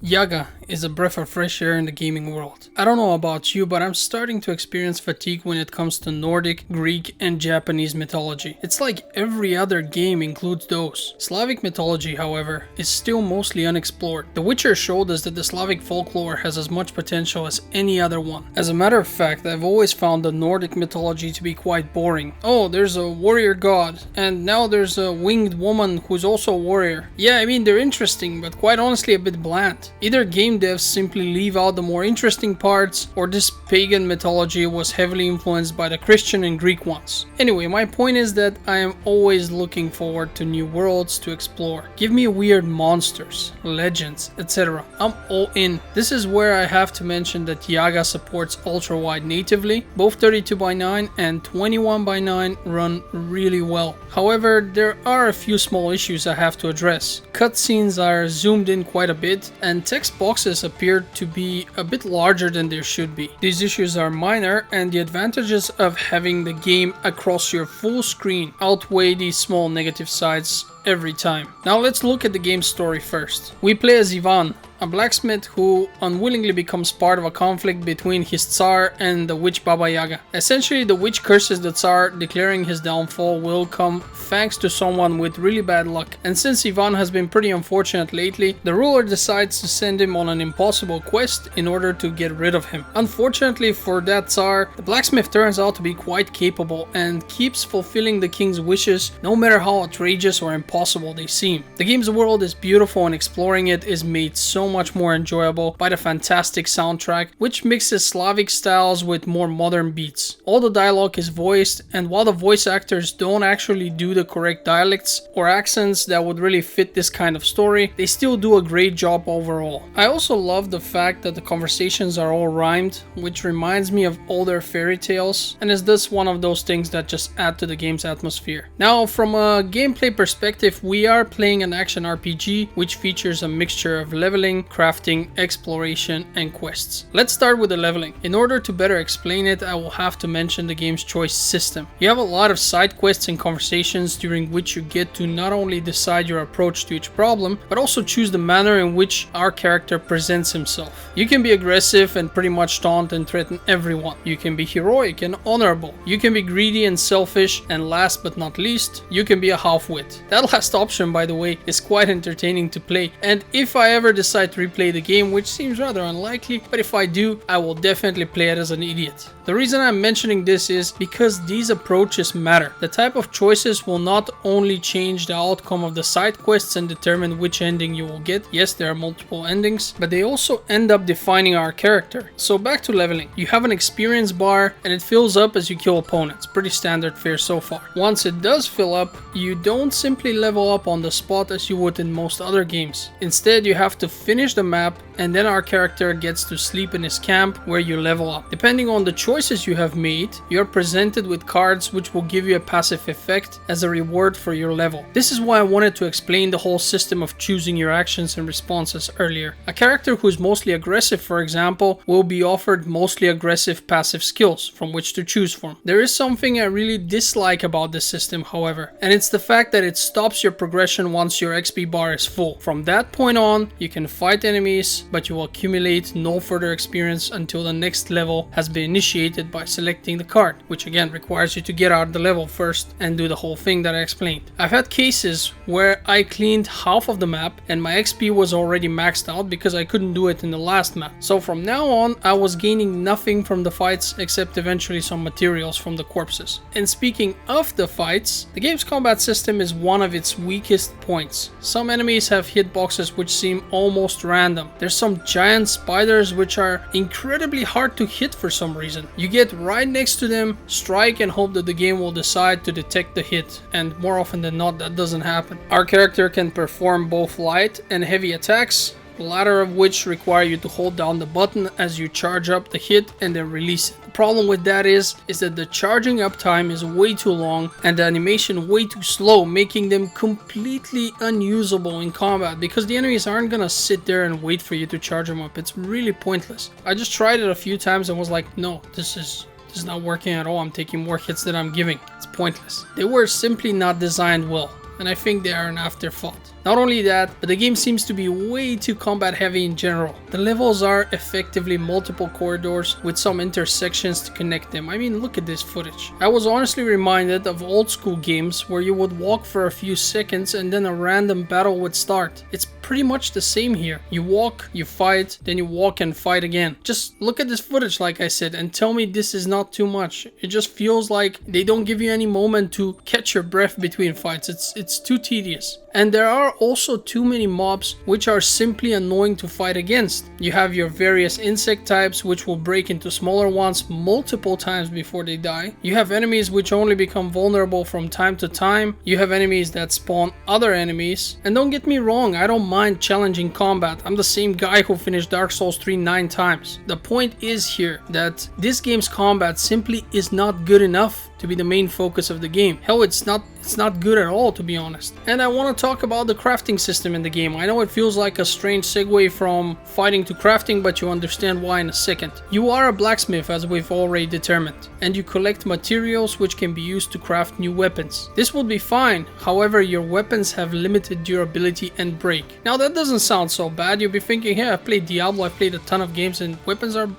Yaga is a breath of fresh air in the gaming world. I don't know about you, but I'm starting to experience fatigue when it comes to Nordic, Greek, and Japanese mythology. It's like every other game includes those. Slavic mythology, however, is still mostly unexplored. The Witcher showed us that the Slavic folklore has as much potential as any other one. As a matter of fact, I've always found the Nordic mythology to be quite boring. Oh, there's a warrior god, and now there's a winged woman who's also a warrior. Yeah, I mean, they're interesting, but quite honestly a bit bland. Either game devs simply leave out the more interesting parts, or this pagan mythology was heavily influenced by the Christian and Greek ones. Anyway, my point is that I am always looking forward to new worlds to explore. Give me weird monsters, legends, etc. I'm all in. This is where I have to mention that Yaga supports Ultrawide natively. Both 32:9 and 21:9 run really well. However, there are a few small issues I have to address. Cutscenes are zoomed in quite a bit, and text boxes appear to be a bit larger than they should be. These issues are minor, and the advantages of having the game across your full screen outweigh these small negative sides every time. Now let's look at the game's story first. We play as Ivan, a blacksmith who unwillingly becomes part of a conflict between his Tsar and the witch Baba Yaga. Essentially, the witch curses the Tsar, declaring his downfall will come thanks to someone with really bad luck. And since Ivan has been pretty unfortunate lately, the ruler decides to send him on an impossible quest in order to get rid of him. Unfortunately for that Tsar, the blacksmith turns out to be quite capable and keeps fulfilling the king's wishes no matter how outrageous or impossible they seem. The game's world is beautiful, and exploring it is made so much more enjoyable by the fantastic soundtrack, which mixes Slavic styles with more modern beats. All the dialogue is voiced, and while the voice actors don't actually do the correct dialects or accents that would really fit this kind of story, they still do a great job overall. I also love the fact that the conversations are all rhymed, which reminds me of older fairy tales, and is thus one of those things that just add to the game's atmosphere. Now, from a gameplay perspective, we are playing an action RPG, which features a mixture of leveling, crafting, exploration, and quests. Let's start with the leveling. In order to better explain it, I will have to mention the game's choice system. You have a lot of side quests and conversations during which you get to not only decide your approach to each problem, but also choose the manner in which our character presents himself. You can be aggressive and pretty much taunt and threaten everyone. You can be heroic and honorable. You can be greedy and selfish, and last but not least, you can be a half-wit. That last option, by the way, is quite entertaining to play, and if I ever decide to replay the game, which seems rather unlikely, but if I do, I will definitely play it as an idiot. The reason I'm mentioning this is because these approaches matter. The type of choices will not only change the outcome of the side quests and determine which ending you will get. Yes, there are multiple endings, but they also end up defining our character. So back to leveling. You have an experience bar, and it fills up as you kill opponents. Pretty standard fare so far. Once it does fill up, you don't simply level up on the spot as you would in most other games. Instead, you have to finish the map, and then our character gets to sleep in his camp where you level up. Depending on the choices you have made, you are presented with cards which will give you a passive effect as a reward for your level. This is why I wanted to explain the whole system of choosing your actions and responses earlier. A character who is mostly aggressive, for example, will be offered mostly aggressive passive skills from which to choose from. There is something I really dislike about this system, however, and it's the fact that it stops your progression once your XP bar is full. From that point on, you can fight enemies, but you will accumulate no further experience until the next level has been initiated by selecting the card, which again requires you to get out of the level first and do the whole thing that I explained. I've had cases where I cleaned half of the map and my XP was already maxed out because I couldn't do it in the last map. So from now on, I was gaining nothing from the fights except eventually some materials from the corpses. And speaking of the fights, the game's combat system is one of its weakest points. Some enemies have hitboxes which seem almost random. There's some giant spiders which are incredibly hard to hit for some reason. You get right next to them, strike, and hope that the game will decide to detect the hit, and more often than not that doesn't happen. Our character can perform both light and heavy attacks, the latter of which require you to hold down the button as you charge up the hit and then release it. The problem with that is that the charging up time is way too long and the animation way too slow, making them completely unusable in combat because the enemies aren't gonna sit there and wait for you to charge them up. It's really pointless. I just tried it a few times and was like, no, this is not working at all. I'm taking more hits than I'm giving. It's pointless. They were simply not designed well, and I think they are an afterthought. Not only that, but the game seems to be way too combat heavy in general. The levels are effectively multiple corridors with some intersections to connect them. I mean, look at this footage. I was honestly reminded of old school games where you would walk for a few seconds and then a random battle would start. It's pretty much the same here. You walk, you fight, then you walk and fight again. Just look at this footage, like I said, and tell me this is not too much. It just feels like they don't give you any moment to catch your breath between fights. It's too tedious. And there are also too many mobs which are simply annoying to fight against. You have your various insect types which will break into smaller ones multiple times before they die. You have enemies which only become vulnerable from time to time. You have enemies that spawn other enemies. And don't get me wrong, I don't mind challenging combat. I'm the same guy who finished Dark Souls 3 9 times. The point is here that this game's combat simply is not good enough to be the main focus of the game. Hell, it's not good at all, to be honest. And I want to talk about the crafting system in the game. I know it feels like a strange segue from fighting to crafting, but you understand why in a second. You are a blacksmith, as we've already determined, and you collect materials which can be used to craft new weapons. This would be fine, however your weapons have limited durability and break. Now that doesn't sound so bad. You'll be thinking, hey, I've played Diablo, I've played a ton of games, and weapons are,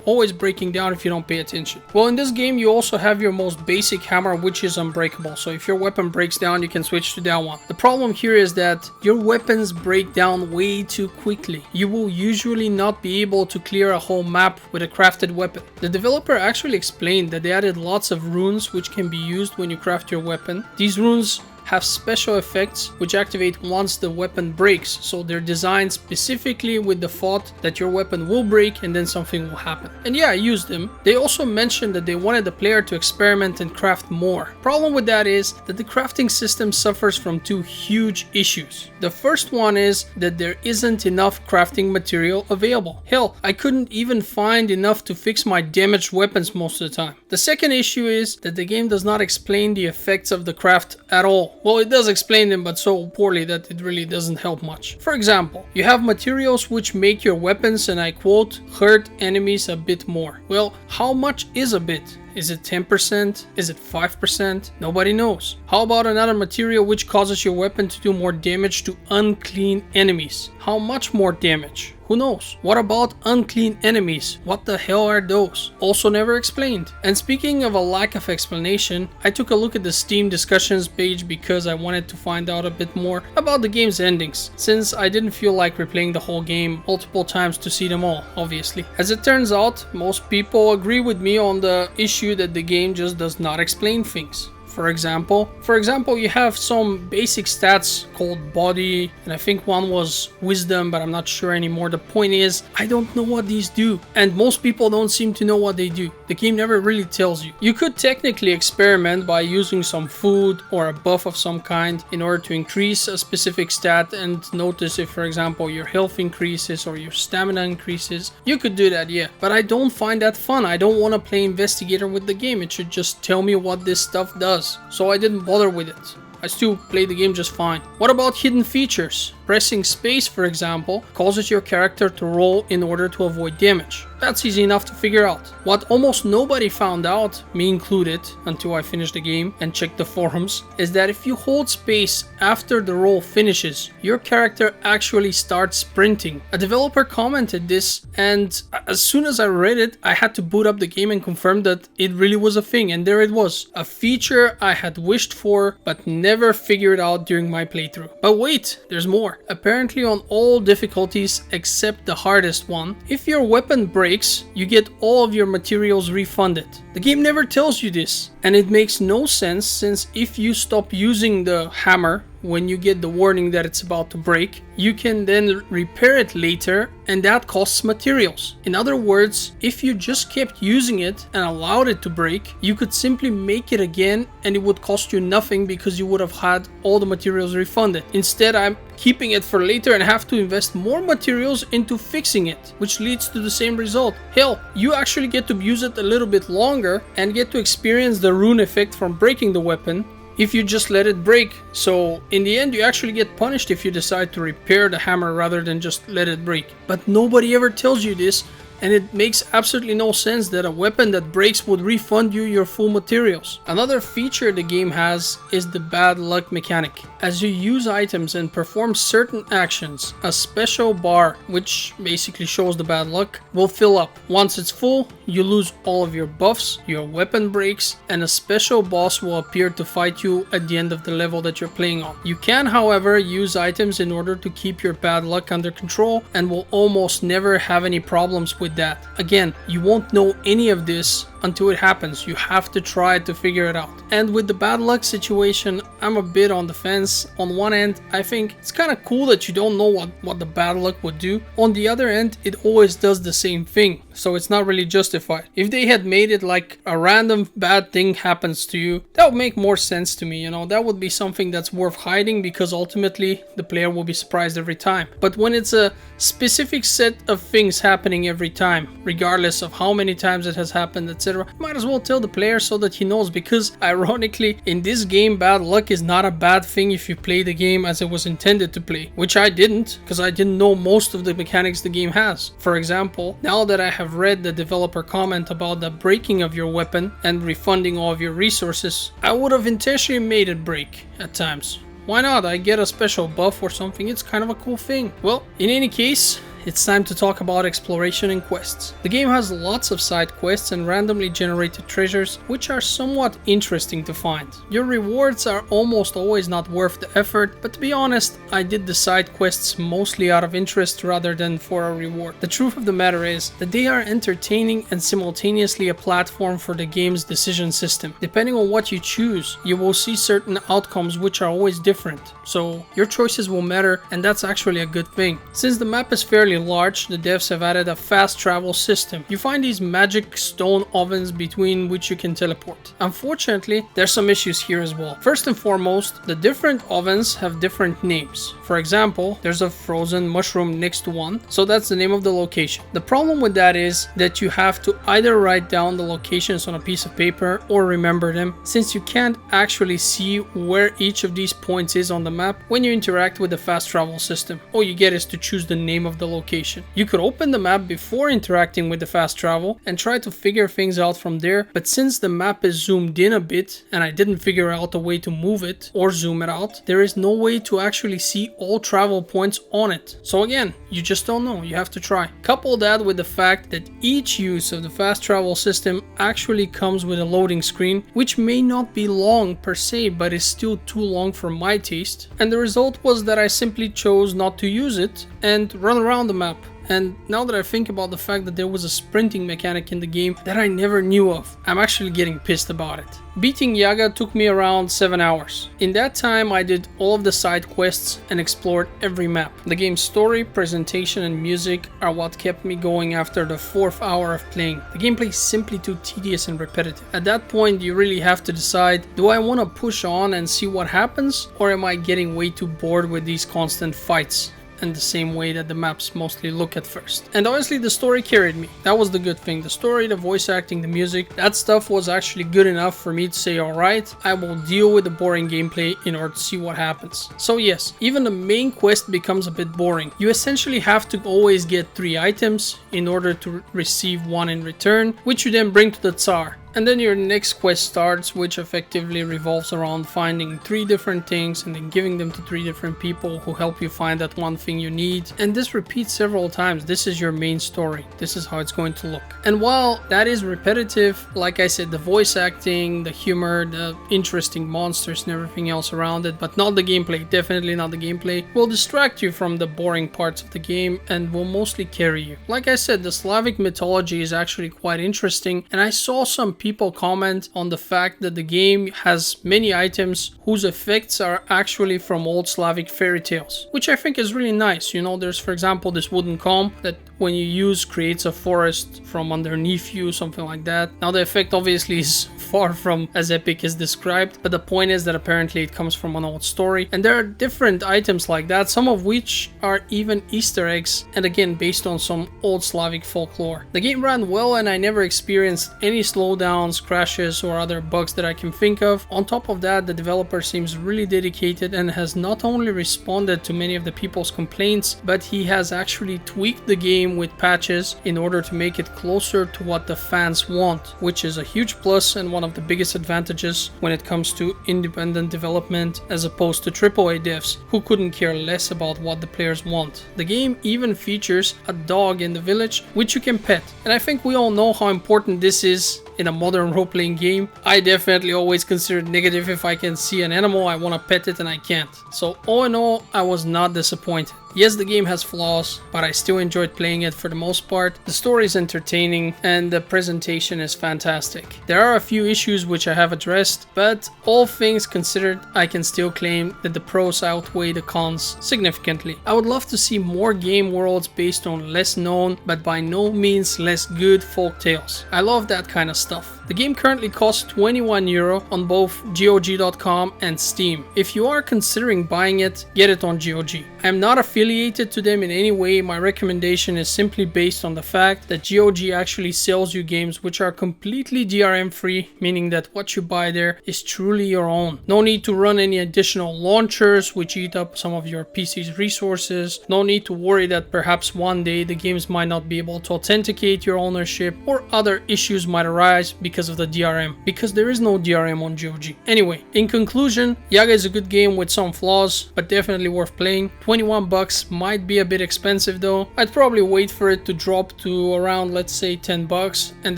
always breaking down if you don't pay attention. Well, in this game you also have your most basic hammer, which is unbreakable, so if your weapon breaks down you can switch to that one. The problem here is that your weapons break down way too quickly. You will usually not be able to clear a whole map with a crafted weapon. The developer actually explained that they added lots of runes which can be used when you craft your weapon. These runes have special effects which activate once the weapon breaks, so they're designed specifically with the thought that your weapon will break and then something will happen. And yeah, I used them. They also mentioned that they wanted the player to experiment and craft more. Problem with that is that the crafting system suffers from two huge issues. The first one is that there isn't enough crafting material available. Hell, I couldn't even find enough to fix my damaged weapons most of the time. The second issue is that the game does not explain the effects of the craft at all. Well, it does explain them, but so poorly that it really doesn't help much. For example, you have materials which make your weapons, and I quote, hurt enemies a bit more. Well, how much is a bit? Is it 10%? Is it 5%? Nobody knows. How about another material which causes your weapon to do more damage to unclean enemies? How much more damage? Who knows? What about unclean enemies? What the hell are those? Also never explained. And speaking of a lack of explanation, I took a look at the Steam discussions page because I wanted to find out a bit more about the game's endings, since I didn't feel like replaying the whole game multiple times to see them all, obviously. As it turns out, most people agree with me on the issue that the game just does not explain things. For example, you have some basic stats called body, and I think one was wisdom, but I'm not sure anymore. The point is, I don't know what these do, and most people don't seem to know what they do. The game never really tells you. You could technically experiment by using some food or a buff of some kind in order to increase a specific stat and notice if, for example, your health increases or your stamina increases. You could do that, yeah, but I don't find that fun. I don't want to play investigator with the game. It should just tell me what this stuff does. So I didn't bother with it. I still play the game just fine. What about hidden features? Pressing space, for example, causes your character to roll in order to avoid damage. That's easy enough to figure out. What almost nobody found out, me included, until I finished the game and checked the forums, is that if you hold space after the roll finishes, your character actually starts sprinting. A developer commented this, and as soon as I read it, I had to boot up the game and confirm that it really was a thing, and there it was. A feature I had wished for, but never figured out during my playthrough. But wait, there's more. Apparently on all difficulties except the hardest one, if your weapon breaks, you get all of your materials refunded. The game never tells you this, and it makes no sense, since if you stop using the hammer when you get the warning that it's about to break, you can then repair it later, and that costs materials. In other words, if you just kept using it and allowed it to break, you could simply make it again and it would cost you nothing because you would have had all the materials refunded. Instead, I'm keeping it for later and have to invest more materials into fixing it, which leads to the same result. Hell, you actually get to use it a little bit longer and get to experience the rune effect from breaking the weapon if you just let it break. So in the end, you actually get punished if you decide to repair the hammer rather than just let it break. But nobody ever tells you this, and it makes absolutely no sense that a weapon that breaks would refund you your full materials. Another feature the game has is the bad luck mechanic. As you use items and perform certain actions, a special bar, which basically shows the bad luck, will fill up. Once it's full, you lose all of your buffs, your weapon breaks, and a special boss will appear to fight you at the end of the level that you're playing on. You can, however, use items in order to keep your bad luck under control and will almost never have any problems with that. Again, you won't know any of this until it happens. You have to try to figure it out. And with the bad luck situation, I'm a bit on the fence. On one end, I think it's kind of cool that you don't know what the bad luck would do. On the other end, it always does the same thing, so it's not really justified. If they had made it like a random bad thing happens to you, that would make more sense to me, you know. That would be something that's worth hiding, because ultimately the player will be surprised every time. But when it's a specific set of things happening every time, regardless of how many times it has happened, etc., might as well tell the player so that he knows, because ironically in this game, bad luck is not a bad thing if you play the game as it was intended to play, which I didn't, because I didn't know most of the mechanics the game has. For example, now that I have read the developer comment about the breaking of your weapon and refunding all of your resources, I would have intentionally made it break at times. Why not? I get a special buff or something. It's kind of a cool thing. Well, in any case, it's time to talk about exploration and quests. The game has lots of side quests and randomly generated treasures, which are somewhat interesting to find. Your rewards are almost always not worth the effort, but to be honest, I did the side quests mostly out of interest rather than for a reward. The truth of the matter is that they are entertaining and simultaneously a platform for the game's decision system. Depending on what you choose, you will see certain outcomes which are always different. So your choices will matter, and that's actually a good thing. Since the map is fairly large, the devs have added a fast travel system. You find these magic stone ovens between which you can teleport. Unfortunately, there's some issues here as well. First and foremost, the different ovens have different names. For example, there's a frozen mushroom next to one, so that's the name of the location. The problem with that is that you have to either write down the locations on a piece of paper or remember them, since you can't actually see where each of these points is on the map when you interact with the fast travel system. All you get is to choose the name of the location. You could open the map before interacting with the fast travel and try to figure things out from there, but since the map is zoomed in a bit and I didn't figure out a way to move it or zoom it out, there is no way to actually see all travel points on it. So again, you just don't know, you have to try. Couple that with the fact that each use of the fast travel system actually comes with a loading screen, which may not be long per se, but is still too long for my taste. And the result was that I simply chose not to use it and run around the map. And now that I think about the fact that there was a sprinting mechanic in the game that I never knew of, I'm actually getting pissed about it. Beating Yaga took me around 7 hours. In that time, I did all of the side quests and explored every map. The game's story, presentation, and music are what kept me going after the 4th hour of playing. The gameplay is simply too tedious and repetitive. At that point, you really have to decide, do I want to push on and see what happens, or am I getting way too bored with these constant fights? And the same way that the maps mostly look at first. And honestly, the story carried me. That was the good thing. The story, the voice acting, the music, that stuff was actually good enough for me to say, alright, I will deal with the boring gameplay in order to see what happens. So yes, even the main quest becomes a bit boring. You essentially have to always get 3 items in order to receive 1 in return, which you then bring to the Tsar. And then your next quest starts, which effectively revolves around finding 3 different things and then giving them to 3 different people who help you find that one thing you need. And this repeats several times. This is your main story. This is how it's going to look. And while that is repetitive, like I said, the voice acting, the humor, the interesting monsters and everything else around it, but not the gameplay, definitely not the gameplay, will distract you from the boring parts of the game and will mostly carry you. Like I said, the Slavic mythology is actually quite interesting, and I saw some people comment on the fact that the game has many items whose effects are actually from old Slavic fairy tales, which I think is really nice. You know, there's for example this wooden comb that when you use creates a forest from underneath you, something like that. Now the effect obviously is far from as epic as described, but the point is that apparently it comes from an old story, and there are different items like that, some of which are even Easter eggs, and again based on some old Slavic folklore. The game ran well and I never experienced any slowdowns, crashes, or other bugs that I can think of. On top of that, the developer seems really dedicated and has not only responded to many of the people's complaints, but he has actually tweaked the game with patches in order to make it closer to what the fans want, which is a huge plus and one of the biggest advantages when it comes to independent development as opposed to AAA devs who couldn't care less about what the players want. The game even features a dog in the village which you can pet, and I think we all know how important this is in a modern role-playing game. I definitely always consider it negative if I can see an animal, I want to pet it and I can't. So all in all, I was not disappointed. Yes, the game has flaws, but I still enjoyed playing it for the most part. The story is entertaining and the presentation is fantastic. There are a few issues which I have addressed, but all things considered, I can still claim that the pros outweigh the cons significantly. I would love to see more game worlds based on less known, but by no means less good folk tales. I love that kind of stuff. The game currently costs €21 on both GOG.com and Steam. If you are considering buying it, get it on GOG. I am not affiliated to them in any way, my recommendation is simply based on the fact that GOG actually sells you games which are completely DRM free, meaning that what you buy there is truly your own. No need to run any additional launchers which eat up some of your PC's resources, no need to worry that perhaps one day the games might not be able to authenticate your ownership or other issues might arise because of the DRM, because there is no DRM on GOG. Anyway, in conclusion, Yaga is a good game with some flaws, but definitely worth playing. $21 might be a bit expensive though. I'd probably wait for it to drop to around, let's say, $10 and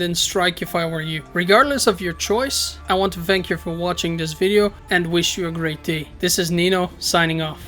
then strike if I were you. Regardless of your choice, I want to thank you for watching this video and wish you a great day. This is Nino signing off.